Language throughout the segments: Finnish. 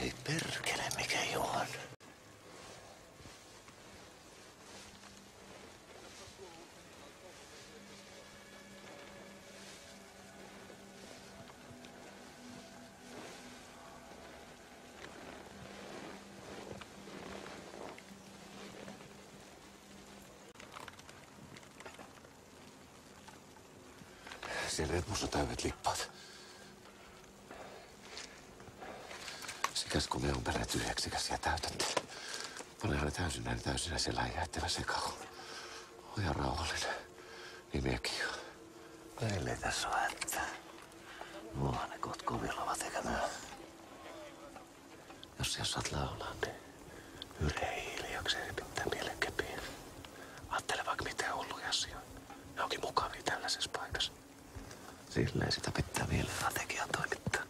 Ai perkele, mikä Johan. Siellä repussa täydet lippaat. Sikäs kun ne on tällä tyhjäksikäs ja täytät. Panehan ne täysinä siellä ei jäättävä sekaun. Oja rauhallinen. Nimiäkin jo. Meillä ei tässä ole hätää. Mullahan ne koot kovilla ovat eikä myö. Jos saat laulaa, niin yle hiljakseen pitää mielen kepiä. Aattele vaikka miten hulluja asioita. Ne onkin mukavia tällaisessa paikassa. Silleen sitä pitää vielä strategiaa toimittaa.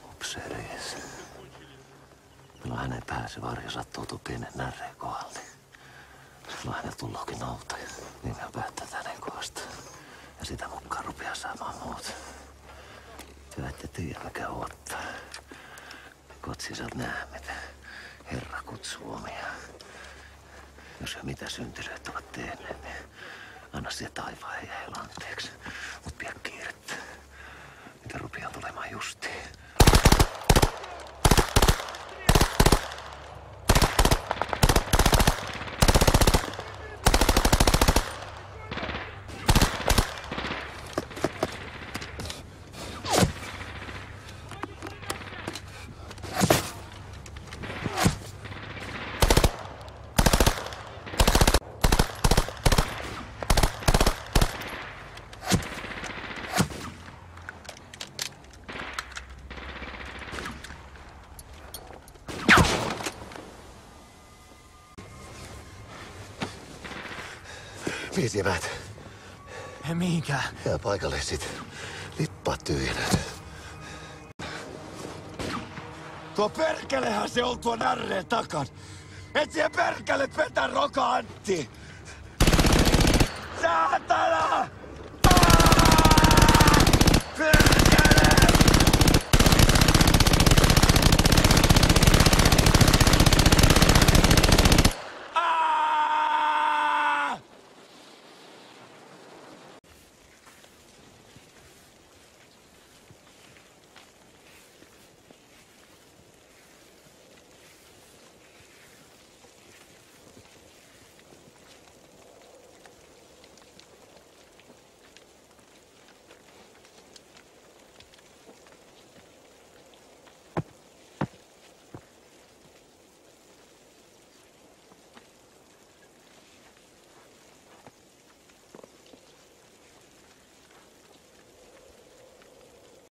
Upseeris. Milloin hänen pääsi varjo sattuu pienen närreen kohdalle. Silloin hänen tullookin noutaja. Niin hän päättää hänen kohdasta. Ja sitä mukaan rupeaa saamaan muut. Te ette tiedä mikä odottaa. Kotsi sä oot nähnyt. Herra kutsuu omia. Jos ja mitä syntelyt ovat tehneet, niin anna siihen taivaan heille anteeksi. Mut pidä kiirettä. Mitä rupeaa tulemaan justiin. Mihin menet? En mihinkään. Jää paikalle sit. Lippaat tyhjänä. Tuo perkelehän se on tuo närreen takan. Et siellä perkele petä roka Antti! Saatana!